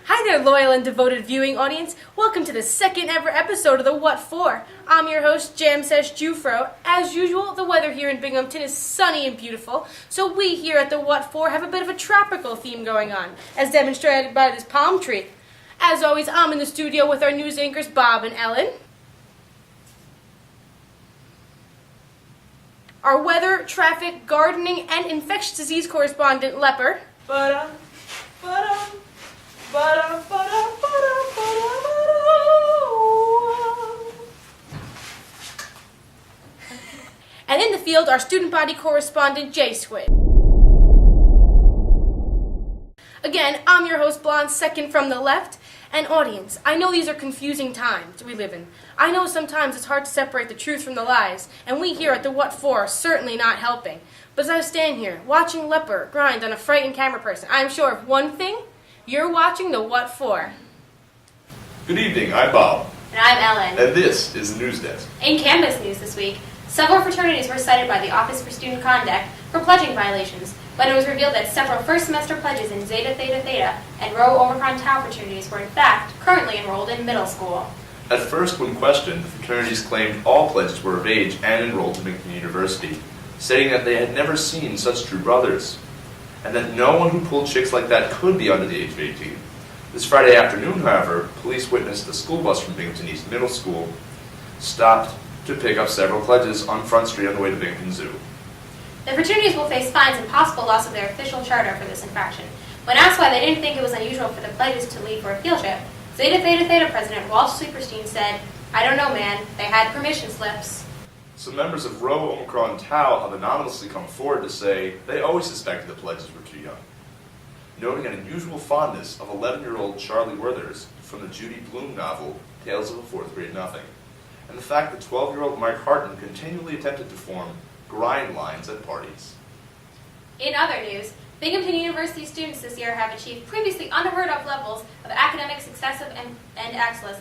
Hi there, loyal and devoted viewing audience. Welcome to the second ever episode of the What For. I'm your host, Jamsesh Jufro. As usual, the weather here in Binghamton is sunny and beautiful, so we here at the What For have a bit of a tropical theme going on, as demonstrated by this palm tree. As always, I'm in the studio with our news anchors, Bob and Ellen. Our weather, traffic, gardening, and infectious disease correspondent, Leper. And in the field, our student body correspondent, J Squid. Again, I'm your host, Blonde, second from the left. And audience, I know these are confusing times we live in. I know sometimes it's hard to separate the truth from the lies, and we here at the What For are certainly not helping. But as I stand here, watching Leper grind on a frightened camera person, I'm sure of one thing: you're watching the What For. Good evening, I'm Bob. And I'm Ellen. And this is the News Desk. In campus news this week, several fraternities were cited by the Office for Student Conduct for pledging violations, when it was revealed that several first-semester pledges in Zeta Theta Theta and Rho Omicron Tau fraternities were in fact currently enrolled in middle school. At first, when questioned, the fraternities claimed all pledges were of age and enrolled in Binghamton University, stating that they had never seen such true brothers, and that no one who pulled chicks like that could be under the age of 18. This Friday afternoon, however, police witnessed a school bus from Binghamton East Middle School stopped to pick up several pledges on Front Street on the way to Binghamton Zoo. The fraternities will face fines and possible loss of their official charter for this infraction. When asked why they didn't think it was unusual for the pledges to leave for a field trip, Zeta Theta Theta President Walt Sweeperstein said, "I don't know, man. They had permission slips." Some members of Rho Omicron Tau have anonymously come forward to say they always suspected the pledges were too young, noting an unusual fondness of 11-year-old Charlie Werthers from the Judy Blume novel Tales of a Fourth Grade Nothing, and the fact that 12-year-old Mike Harton continually attempted to form grind lines at parties. In other news, Binghamton University students this year have achieved previously unheard of levels of academic success and excellence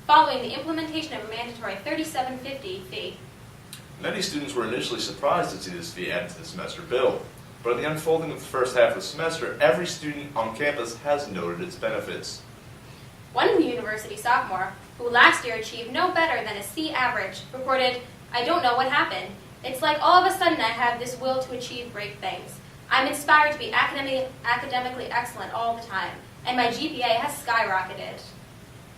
following the implementation of a mandatory $37.50 fee. Many students were initially surprised to see this fee added to the semester bill, but at the unfolding of the first half of the semester, every student on campus has noted its benefits. One university sophomore, who last year achieved no better than a C average, reported, "I don't know what happened. It's like all of a sudden I have this will to achieve great things. I'm inspired to be academically excellent all the time, and my GPA has skyrocketed."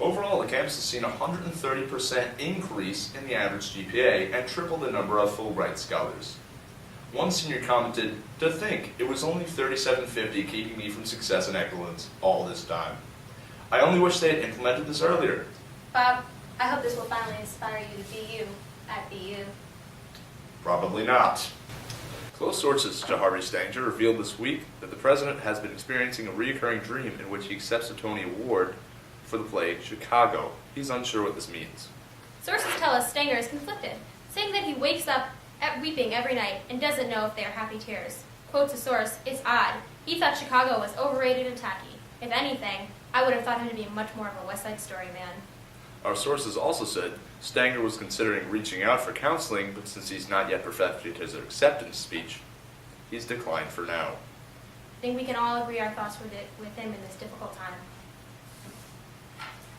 Overall, the campus has seen a 130% increase in the average GPA and tripled the number of Fulbright scholars. One senior commented, "To think, it was only $37.50 keeping me from success and excellence all this time. I only wish they had implemented this earlier." Bob, I hope this will finally inspire you to be you at BU. Probably not. Close sources to Harvey Stanger revealed this week that the president has been experiencing a recurring dream in which he accepts a Tony Award for the play Chicago. He's unsure what this means. Sources tell us Stanger is conflicted, saying that he wakes up weeping every night and doesn't know if they are happy tears. Quotes a source, "It's odd. He thought Chicago was overrated and tacky. If anything, I would have thought him to be much more of a West Side Story man." Our sources also said Stanger was considering reaching out for counseling, but since he's not yet perfected his acceptance speech, he's declined for now. I think we can all agree our thoughts with him in this difficult time.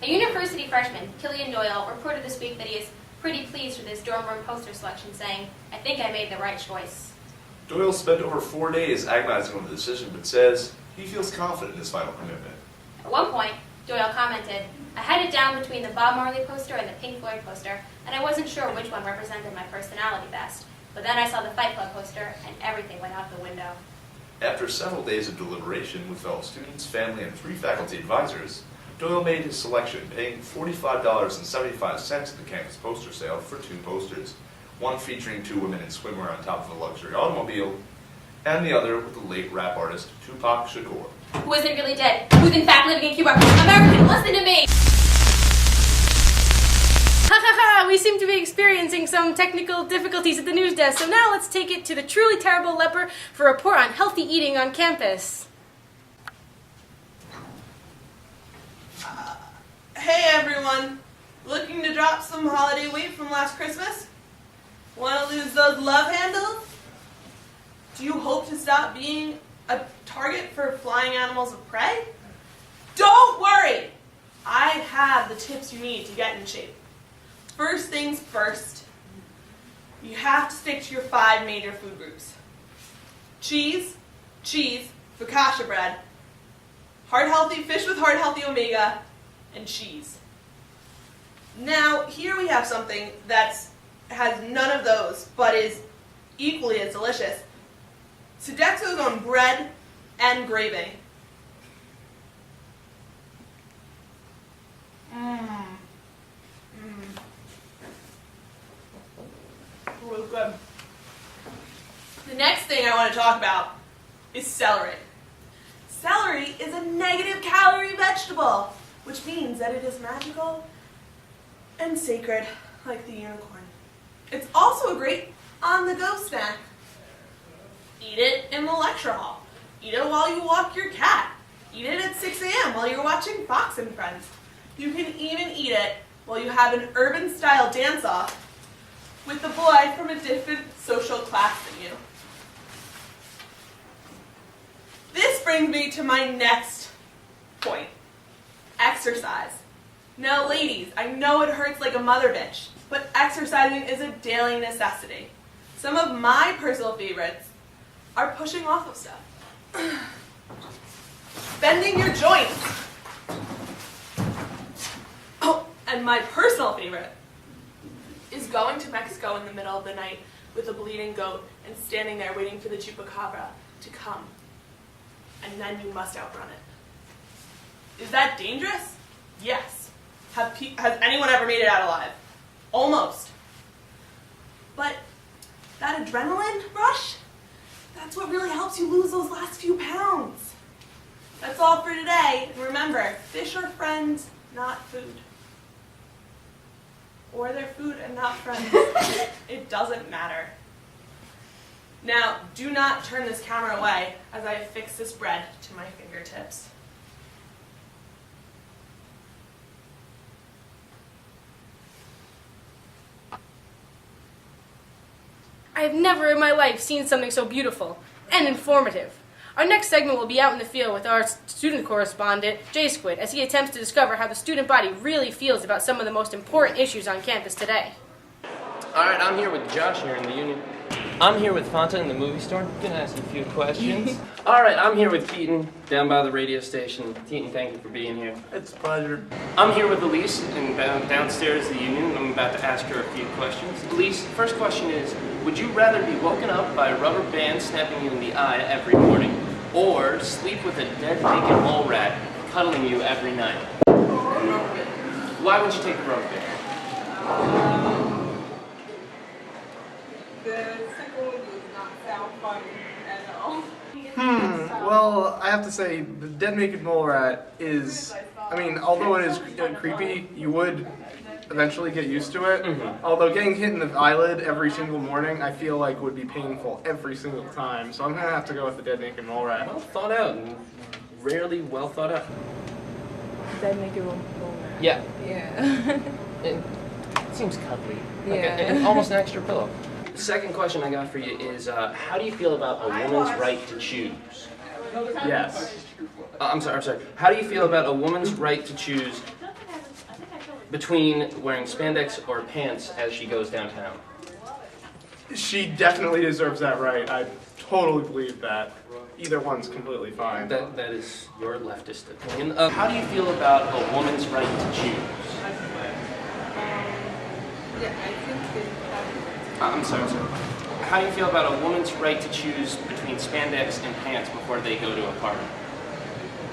A university freshman, Killian Doyle, reported this week that he is pretty pleased with his dorm room poster selection, saying, "I think I made the right choice." Doyle spent over 4 days agonizing over the decision, but says he feels confident in his final commitment. At one point, Doyle commented, "I had it down between the Bob Marley poster and the Pink Floyd poster, and I wasn't sure which one represented my personality best. But then I saw the Fight Club poster, and everything went out the window." After several days of deliberation with fellow students, family, and 3 faculty advisors, Doyle made his selection, paying $45.75 at the campus poster sale for 2 posters, one featuring 2 women in swimwear on top of a luxury automobile, and the other with the late rap artist Tupac Shakur. Who isn't really dead, who's in fact living in Cuba. American, listen to me! Ha ha ha! We seem to be experiencing some technical difficulties at the news desk, so now let's take it to the truly terrible Leper for a report on healthy eating on campus. Hey everyone! Looking to drop some holiday weight from last Christmas? Want to lose those love handles? Do you hope to stop being a target for flying animals of prey? Don't worry! I have the tips you need to get in shape. First things first, you have to stick to your 5 major food groups. Cheese, focaccia bread, heart-healthy fish with heart-healthy omega, and cheese. Now, here we have something that has none of those, but is equally as delicious. Sodexo's own bread and gravy. Really good. The next thing I want to talk about is celery. Celery is a negative calorie vegetable, which means that it is magical and sacred, like the unicorn. It's also a great on-the-go snack. Eat it in the lecture hall. Eat it while you walk your cat. Eat it at 6 a.m. while you're watching Fox and Friends. You can even eat it while you have an urban-style dance-off with a boy from a different social class than you. This brings me to my next point. Exercise. Now, ladies, I know it hurts like a mother bitch, but exercising is a daily necessity. Some of my personal favorites are pushing off of stuff. Bending your joints. Oh, and my personal favorite is going to Mexico in the middle of the night with a bleeding goat and standing there waiting for the chupacabra to come. And then you must outrun it. Is that dangerous? Yes. Has anyone ever made it out alive? Almost. But that adrenaline rush, that's what really helps you lose those last few pounds. That's all for today. And remember, fish are friends, not food. Or they're food and not friends. It doesn't matter. Now, do not turn this camera away as I affix this bread to my fingertips. I have never in my life seen something so beautiful and informative. Our next segment will be out in the field with our student correspondent, J Squid, as he attempts to discover how the student body really feels about some of the most important issues on campus today. Alright, I'm here with Josh here in the Union. I'm here with Fanta in the movie store. I'm gonna ask you a few questions. Alright, I'm here with Keaton down by the radio station. Keaton, thank you for being here. It's a pleasure. I'm here with Elise in downstairs the Union. I'm about to ask her a few questions. Elise, first question is, would you rather be woken up by a rubber band snapping you in the eye every morning, or sleep with a dead naked mole rat cuddling you every night? Why would you take the rubber band? The second one does not sound funny at all. Well, I have to say, the dead naked mole rat is, I mean, although it is creepy, you would eventually get used to it. Mm-hmm. Although getting hit in the eyelid every single morning, I feel like would be painful every single time. So I'm going to have to go with the dead naked mole rat. Well thought out and rarely well thought out. That make it roll. Yeah. Yeah. It seems cuddly. Like Yeah. almost an extra pillow. The second question I got for you is, how do you feel about a woman's right to choose? Yes. I'm sorry. How do you feel about a woman's right to choose between wearing spandex or pants as she goes downtown? She definitely deserves that right. I totally believe that. Either one's completely fine. That is your leftist opinion. How do you feel about a woman's right to choose? Yeah, I think it I'm sorry. How do you feel about a woman's right to choose between spandex and pants before they go to a party?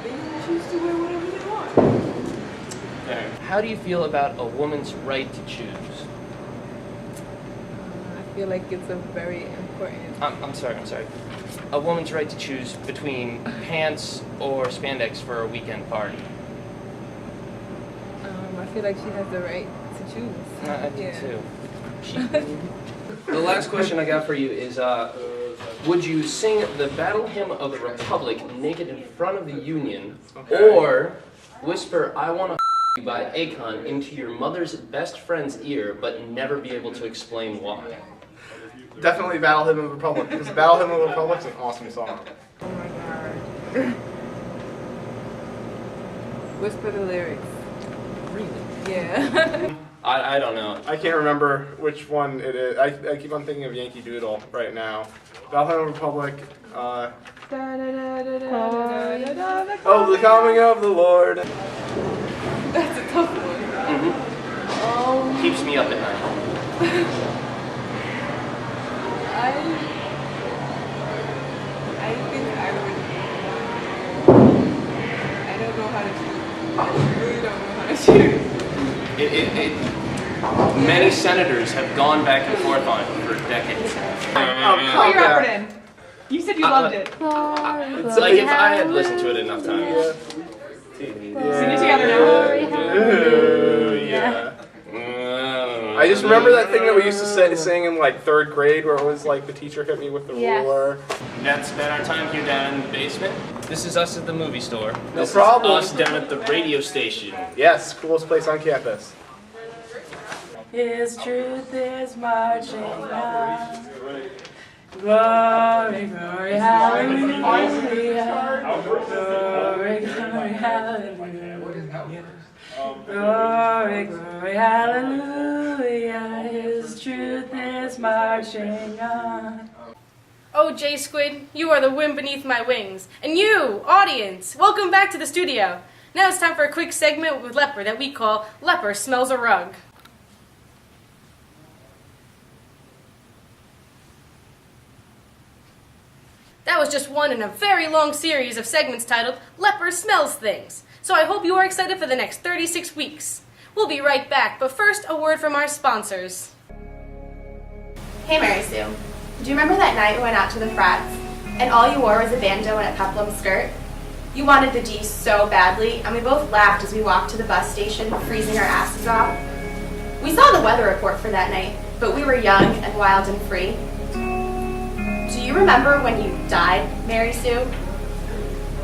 they can choose to wear whatever they want. There. How do you feel about a woman's right to choose? I feel like it's a very important. I'm sorry. A woman's right to choose between pants or spandex for a weekend party. I feel like she has the right to choose. I do Yeah. too. The last question I got for you is, would you sing the Battle Hymn of the Republic naked in front of the Union, or whisper I Wanna You by Akon into your mother's best friend's ear, but never be able to explain why? Definitely Battle Hymn of the Republic, because Battle Hymn of the Republic is an awesome song. Oh my god. Whisper the lyrics. Really? Yeah. I don't know. I can't remember which one it is. I keep on thinking of Yankee Doodle right now. Valhalla Republic. Oh, the coming of the Lord. That's a tough one. Keeps me up at night. I think I would. I don't know how to choose. I really don't know how to choose. Many senators have gone back and forth on it for decades. Oh, you're up in. You said you loved it. It's like if I had listened to it enough times. Sing it together now. Yeah. I just remember that thing that we used to sing in like 3rd grade where it was like the teacher hit me with the ruler. That's been our time here down in the basement. This is us at the movie store. No problem. This is us down at the radio station. Yes, coolest place on campus. His truth is marching on. Glory, glory, hallelujah. Glory, glory, hallelujah. Glory, glory, hallelujah. His truth is marching on. Oh, J Squid, you are the wind beneath my wings. And you, audience, welcome back to the studio. Now it's time for a quick segment with Leper that we call Leper Smells a Rug. That was just one in a very long series of segments titled Leper Smells Things. So I hope you are excited for the next 36 weeks. We'll be right back, but first a word from our sponsors. Hey Mary Sue, do you remember that night we went out to the frats and all you wore was a bandeau and a peplum skirt? You wanted the D so badly, and we both laughed as we walked to the bus station, freezing our asses off. We saw the weather report for that night, but we were young and wild and free. Do you remember when you died, Mary Sue?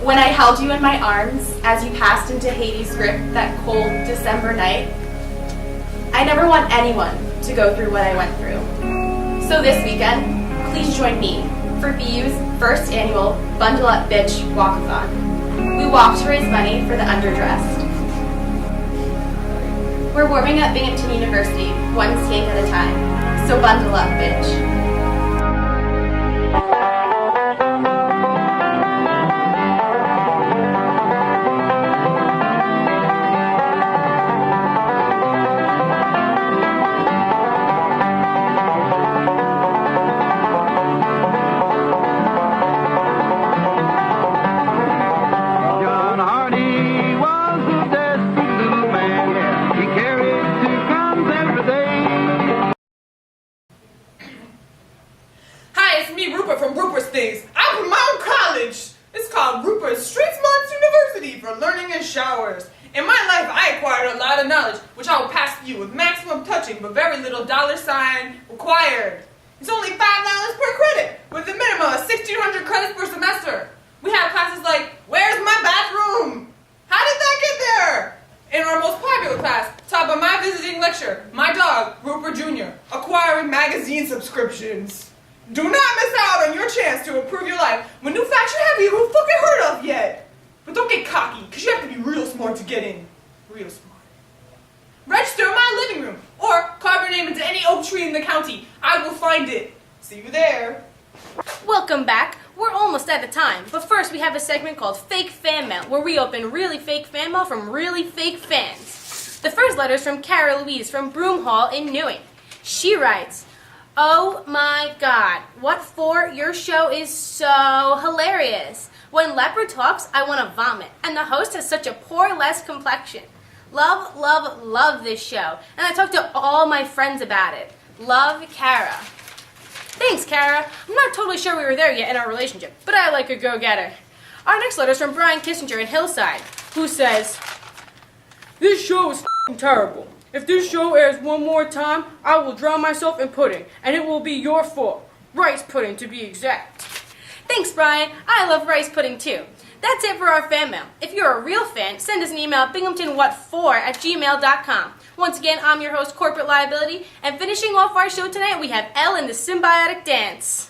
When I held you in my arms as you passed into Hades' grip that cold December night? I never want anyone to go through what I went through. So this weekend, please join me for BU's first annual Bundle Up Bitch Walkathon. We walk to raise money for the underdressed. We're warming up Binghamton University, one skank at a time. So bundle up, bitch. In my life, I acquired a lot of knowledge, which I will pass to you with maximum touching, but very little $ required. It's only $5 per credit, with a minimum of 1,600 credits per semester. We have classes like, where's my bathroom? How did that get there? In our most popular class, taught by my visiting lecturer, my dog, Rupert Jr., acquiring magazine subscriptions. Do not miss out on your chance to improve your life with new facts you haven't even fucking heard of yet. But don't get cocky, because you have to be real smart to get in. Real smart. Register in my living room, or carve your name into any oak tree in the county. I will find it. See you there. Welcome back. We're almost out of time, but first we have a segment called Fake Fan Mail, where we open really fake fan mail from really fake fans. The first letter is from Cara Louise from Broom Hall in Newing. She writes, "Oh my God, what for? Your show is so hilarious. When Leper talks, I want to vomit, and the host has such a poreless complexion. Love, love, love this show, and I talked to all my friends about it. Love, Cara." Thanks, Cara. I'm not totally sure we were there yet in our relationship, but I like a go-getter. Our next letter is from Brian Kissinger in Hillside, who says, "This show is f***ing terrible. If this show airs one more time, I will drown myself in pudding, and it will be your fault. Rice pudding, to be exact." Thanks, Brian. I love rice pudding, too. That's it for our fan mail. If you're a real fan, send us an email at binghamtonwhat4@gmail.com. Once again, I'm your host, Corporate Liability, and finishing off our show tonight, we have Elle in the Symbiotic Dance.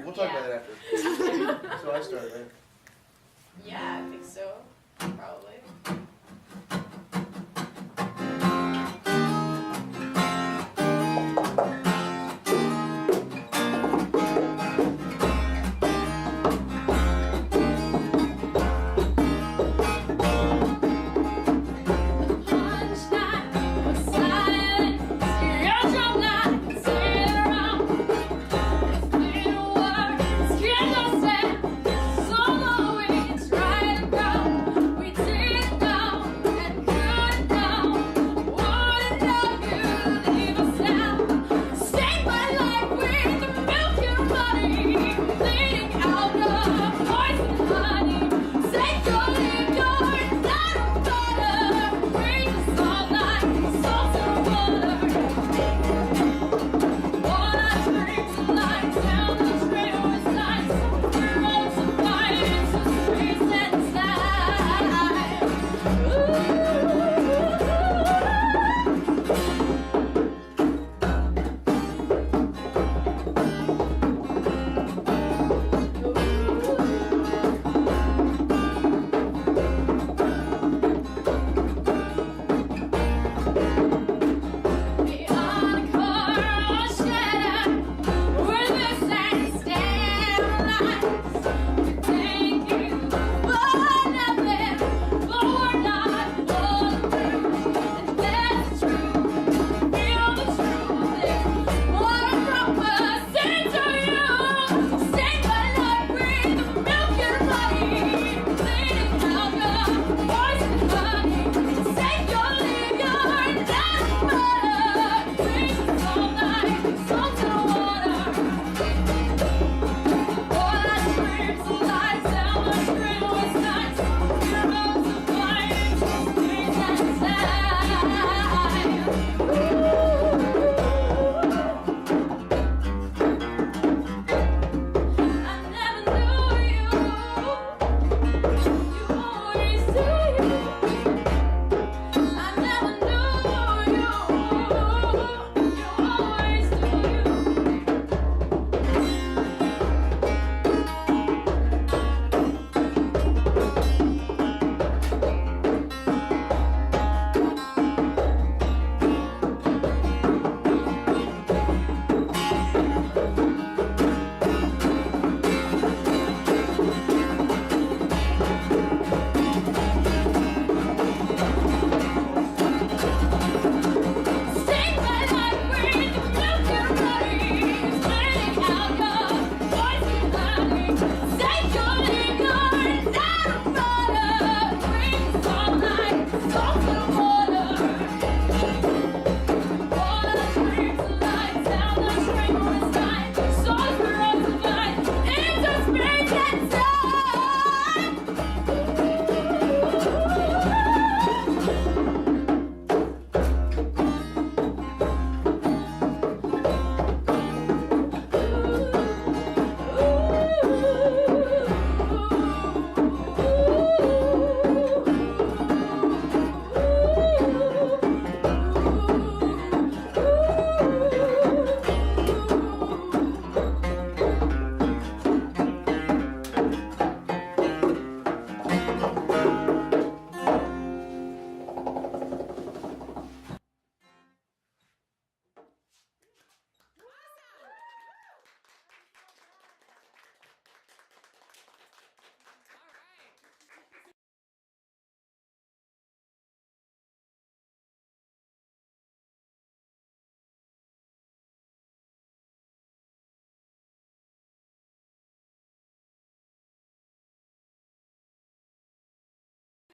We'll talk about it after. So I started, right? Yeah, I think so. Probably.